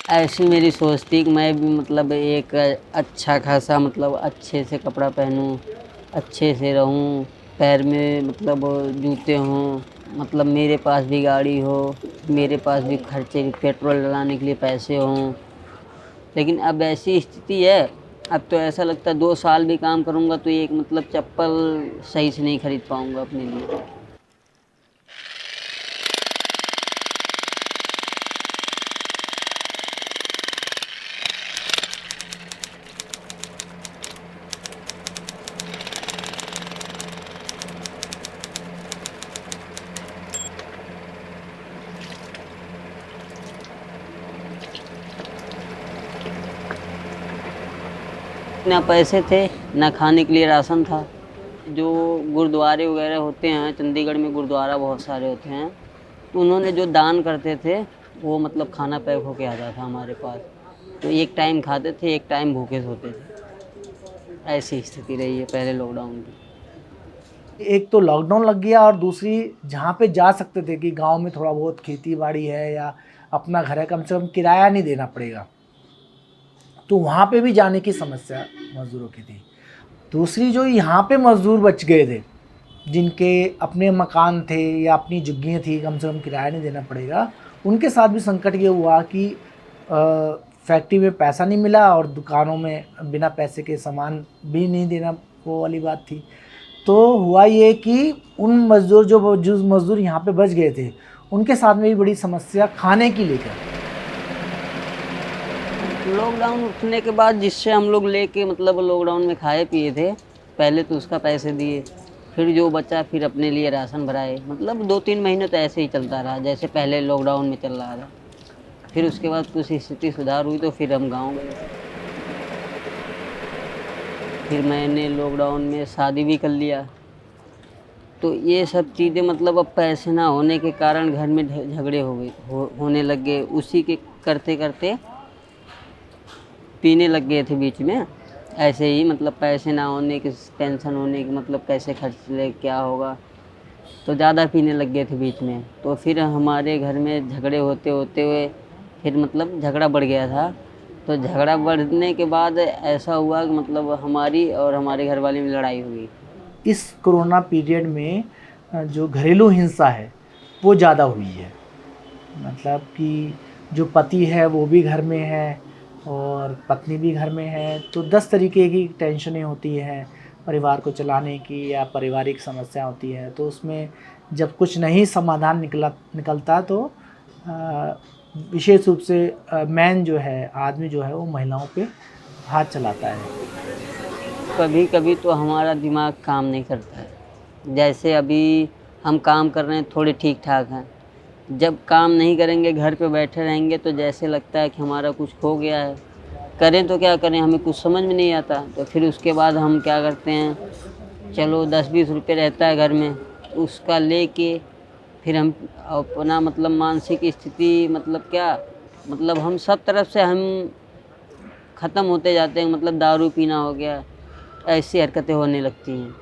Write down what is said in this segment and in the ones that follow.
ऐसी मेरी सोच थी कि मैं भी मतलब एक अच्छा खासा मतलब अच्छे से कपड़ा पहनूं, अच्छे से रहूं, पैर में मतलब जूते हों, मतलब मेरे पास भी गाड़ी हो, मेरे पास भी खर्चे पेट्रोल डलाने के लिए पैसे हों। लेकिन अब ऐसी स्थिति है, अब तो ऐसा लगता है 2 साल भी काम करूँगा तो एक मतलब चप्पल सही से नहीं खरीद पाऊँगा अपने लिए। ना पैसे थे, ना खाने के लिए राशन था। जो गुरुद्वारे वगैरह होते हैं, चंडीगढ़ में गुरुद्वारा बहुत सारे होते हैं, तो उन्होंने जो दान करते थे, वो मतलब खाना पैक होके आता था हमारे पास। तो एक टाइम खाते थे, एक टाइम भूखे सोते थे। ऐसी स्थिति रही है पहले लॉकडाउन की। एक तो लॉकडाउन लग गया और दूसरी जहाँ पे जा सकते थे कि गांव में थोड़ा बहुत खेती बाड़ी है या अपना घर है, कम से कम किराया नहीं देना पड़ेगा, तो वहाँ पे भी जाने की समस्या मज़दूरों की थी। दूसरी जो यहाँ पे मज़दूर बच गए थे, जिनके अपने मकान थे या अपनी झुग्गियाँ थी, कम से कम किराया नहीं देना पड़ेगा, उनके साथ भी संकट ये हुआ कि फैक्ट्री में पैसा नहीं मिला और दुकानों में बिना पैसे के सामान भी नहीं देना, वो वाली बात थी। तो हुआ ये कि उन मज़दूर जो मज़दूर यहाँ पे बच गए थे, उनके साथ में भी बड़ी समस्या खाने की लेकर। लॉकडाउन उठने के बाद जिससे हम लोग लेके मतलब लॉकडाउन में खाए पिए थे, पहले तो उसका पैसे दिए, फिर जो बचा फिर अपने लिए राशन भराए। मतलब 2-3 महीने तो ऐसे ही चलता रहा जैसे पहले लॉकडाउन में चल रहा था। फिर उसके बाद कुछ स्थिति सुधार हुई तो फिर हम गाँव गए। फिर मैंने लॉकडाउन में शादी भी कर लिया। तो ये सब चीज़ें मतलब अब पैसे ना होने के कारण घर में झगड़े होने लग गए। उसी के करते करते पीने लग गए थे बीच में। ऐसे ही मतलब पैसे ना होने की टेंशन होने की मतलब कैसे खर्च ले क्या होगा, तो ज़्यादा पीने लग गए थे बीच में। तो फिर हमारे घर में झगड़े होते होते हुए फिर मतलब झगड़ा बढ़ गया था। तो झगड़ा बढ़ने के बाद ऐसा हुआ कि मतलब हमारी और हमारे घर वाले में लड़ाई हुई। इस कोरोना पीरियड में जो घरेलू हिंसा है वो ज़्यादा हुई है। मतलब कि जो पति है वो भी घर में है और पत्नी भी घर में है, तो 10 तरीके की टेंशनें होती हैं परिवार को चलाने की या पारिवारिक समस्या होती है। तो उसमें जब कुछ नहीं समाधान निकलता तो विशेष रूप से मैन जो है, आदमी जो है, वो महिलाओं पे हाथ चलाता है। कभी कभी तो हमारा दिमाग काम नहीं करता है। जैसे अभी हम काम कर रहे हैं थोड़े ठीक ठाक हैं, जब काम नहीं करेंगे घर पे बैठे रहेंगे तो जैसे लगता है कि हमारा कुछ खो गया है। करें तो क्या करें, हमें कुछ समझ में नहीं आता। तो फिर उसके बाद हम क्या करते हैं, चलो 10-20 रुपये रहता है घर में, उसका लेके फिर हम अपना मतलब मानसिक स्थिति मतलब क्या, मतलब हम सब तरफ से हम ख़त्म होते जाते हैं। मतलब दारू पीना हो गया, ऐसी हरकतें होने लगती हैं,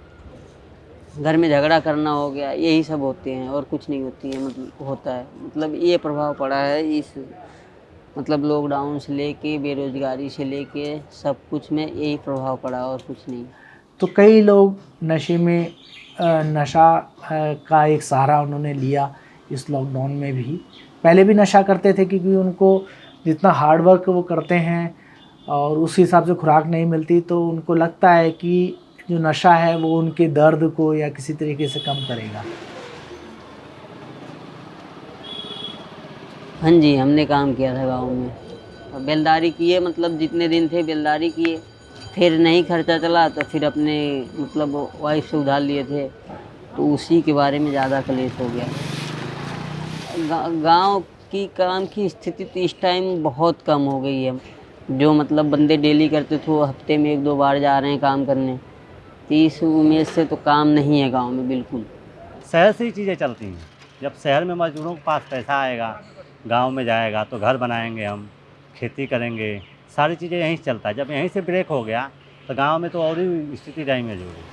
घर में झगड़ा करना हो गया, यही सब होते हैं और कुछ नहीं होती है मतलब होता है। मतलब ये प्रभाव पड़ा है इस मतलब लॉकडाउन से लेके बेरोज़गारी से लेके सब कुछ में यही प्रभाव पड़ा और कुछ नहीं। तो कई लोग नशे में नशा का एक सहारा उन्होंने लिया इस लॉकडाउन में भी। पहले भी नशा करते थे क्योंकि उनको जितना हार्ड वर्क वो करते हैं और उस हिसाब से खुराक नहीं मिलती, तो उनको लगता है कि जो नशा है वो उनके दर्द को या किसी तरीके से कम करेगा। हाँ जी, हमने काम किया था गाँव में और बेलदारी किए, मतलब जितने दिन थे बेलदारी किए। फिर नहीं खर्चा चला तो फिर अपने मतलब वाइफ से उधार लिए थे, तो उसी के बारे में ज़्यादा क्लेश हो गया। गांव की काम की स्थिति तो इस टाइम बहुत कम हो गई है। जो मतलब बंदे डेली करते थे वो हफ्ते में 1-2 बार जा रहे हैं काम करने। तो इस उम्मीद से तो काम नहीं है गांव में बिल्कुल। शहर से ही चीज़ें चलती हैं। जब शहर में मज़दूरों के पास पैसा आएगा, गांव में जाएगा तो घर बनाएंगे, हम खेती करेंगे, सारी चीज़ें यहीं से चलता है। जब यहीं से ब्रेक हो गया तो गांव में तो और ही स्थिति डैमेज हो गई।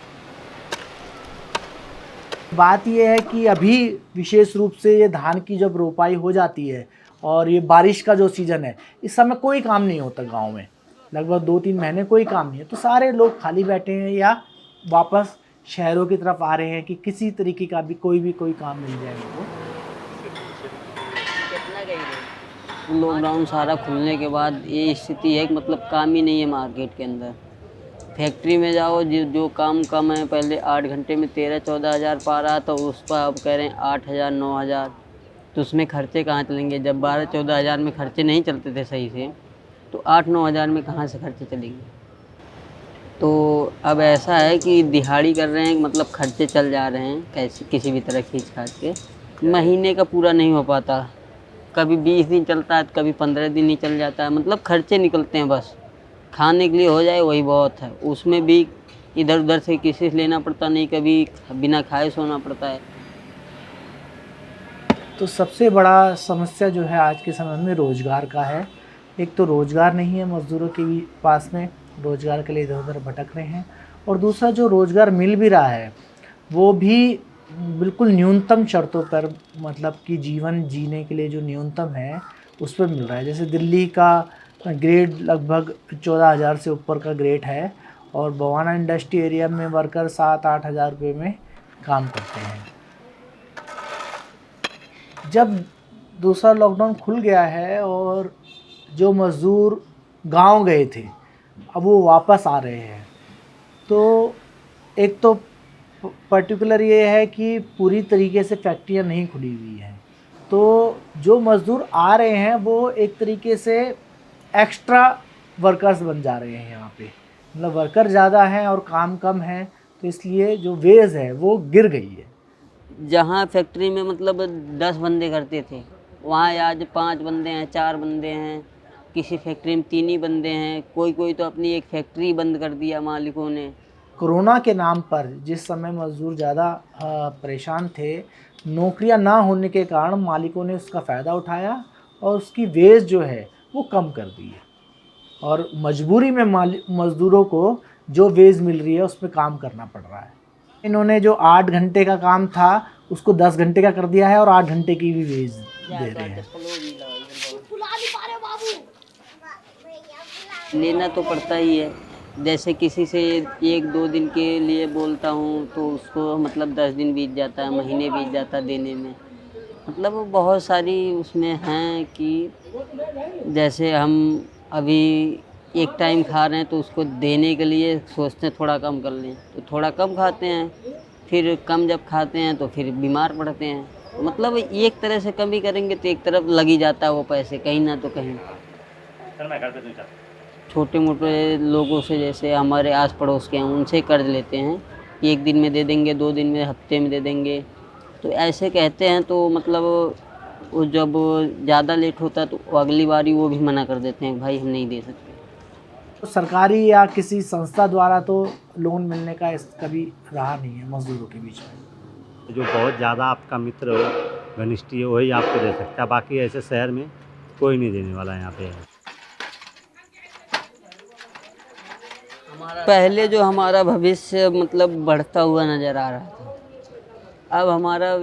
बात ये है कि अभी विशेष रूप से ये धान की जब रोपाई हो जाती है और ये बारिश का जो सीज़न है, इस समय कोई काम नहीं होता गांव में, लगभग 2-3 महीने कोई काम नहीं है। तो सारे लोग खाली बैठे हैं या वापस शहरों की तरफ आ रहे हैं कि किसी तरीके का भी कोई काम मिल जाए उनको। लॉकडाउन सारा खुलने के बाद ये स्थिति है कि मतलब काम ही नहीं है मार्केट के अंदर। फैक्ट्री में जाओ, जो काम कम है, पहले 8 घंटे में 13-14 हज़ार पा रहा था, उस पर अब कह रहे हैं 8 हज़ार 9 हज़ार। तो उसमें खर्चे कहाँ चलेंगे? जब 12-14 हज़ार में खर्चे नहीं चलते थे सही से, तो 8-9 हज़ार में कहाँ से खर्चे चलेंगे? तो अब ऐसा है कि दिहाड़ी कर रहे हैं, मतलब खर्चे चल जा रहे हैं कैसे किसी भी तरह खींच खाच के। महीने का पूरा नहीं हो पाता, कभी 20 दिन चलता है, कभी 15 दिन ही चल जाता है। मतलब खर्चे निकलते हैं, बस खाने के लिए हो जाए वही बहुत है। उसमें भी इधर उधर से किसी से लेना पड़ता नहीं, कभी बिना खाए सोना पड़ता है। तो सबसे बड़ा समस्या जो है आज के समय में रोज़गार का है। एक तो रोज़गार नहीं है मज़दूरों के भी पास में, रोज़गार के लिए इधर उधर भटक रहे हैं, और दूसरा जो रोज़गार मिल भी रहा है वो भी बिल्कुल न्यूनतम शर्तों पर, मतलब कि जीवन जीने के लिए जो न्यूनतम है उस पर मिल रहा है। जैसे दिल्ली का ग्रेड लगभग 14,000 से ऊपर का ग्रेड है, और बवाना इंडस्ट्री एरिया में वर्कर 7-8 हज़ार रुपये में काम करते हैं। जब दूसरा लॉकडाउन खुल गया है और जो मज़दूर गांव गए थे अब वो वापस आ रहे हैं, तो एक तो पर्टिकुलर ये है कि पूरी तरीके से फैक्ट्रियां नहीं खुली हुई हैं, तो जो मज़दूर आ रहे हैं वो एक तरीके से एक्स्ट्रा वर्कर्स बन जा रहे हैं यहाँ पे। मतलब वर्कर ज़्यादा हैं और काम कम है, तो इसलिए जो वेज है वो गिर गई है। जहाँ फैक्ट्री में मतलब 10 बंदे करते थे, वहाँ आज 5 बंदे हैं, 4 बंदे हैं। किसी फैक्ट्री में 3 ही बंदे हैं। कोई तो अपनी एक फैक्ट्री बंद कर दिया मालिकों ने। कोरोना के नाम पर जिस समय मज़दूर ज़्यादा परेशान थे, नौकरियां ना होने के कारण मालिकों ने उसका फ़ायदा उठाया और उसकी वेज जो है वो कम कर दी है, और मजबूरी में मज़दूरों को जो वेज मिल रही है उस पर काम करना पड़ रहा है। इन्होंने जो 8 घंटे का काम था उसको 10 घंटे का कर दिया है और 8 घंटे की भी वेज दे रहे हैं। लेना तो पड़ता ही है। जैसे किसी से 1-2 दिन के लिए बोलता हूँ तो उसको मतलब 10 दिन बीत जाता है, महीने बीत जाता है देने में। मतलब बहुत सारी उसमें हैं कि जैसे हम अभी एक टाइम खा रहे हैं तो उसको देने के लिए सोचते हैं थोड़ा कम कर लें, तो थोड़ा कम खाते हैं, फिर कम जब खाते हैं तो फिर बीमार पड़ते हैं। तो मतलब एक तरह से कम ही करेंगे तो एक तरफ लग ही जाता है वो पैसे कहीं ना तो कहीं। छोटे मोटे लोगों से, जैसे हमारे आस पड़ोस के हैं, उनसे कर्ज लेते हैं। 1 दिन में दे देंगे, 2 दिन में, हफ्ते में दे देंगे, तो ऐसे कहते हैं। तो मतलब वो जब ज़्यादा लेट होता है तो अगली बारी वो भी मना कर देते हैं, भाई हम नहीं दे सकते। तो सरकारी या किसी संस्था द्वारा तो लोन मिलने का कभी रहा नहीं है मज़दूरों के बीच में। जो बहुत ज़्यादा आपका मित्र हो, घनिष्ठी हो, वही आपको दे सकता है। बाकी ऐसे शहर में कोई नहीं देने वाला यहाँ पे। पहले जो हमारा भविष्य मतलब बढ़ता हुआ नज़र आ रहा था, अब हमारा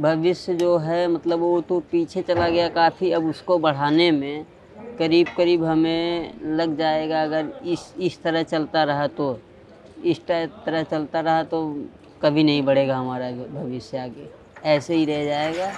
भविष्य जो है मतलब वो तो पीछे चला गया काफ़ी। अब उसको बढ़ाने में करीब हमें लग जाएगा, अगर इस तरह चलता रहा तो, इस तरह चलता रहा तो कभी नहीं बढ़ेगा हमारा भविष्य, आगे ऐसे ही रह जाएगा।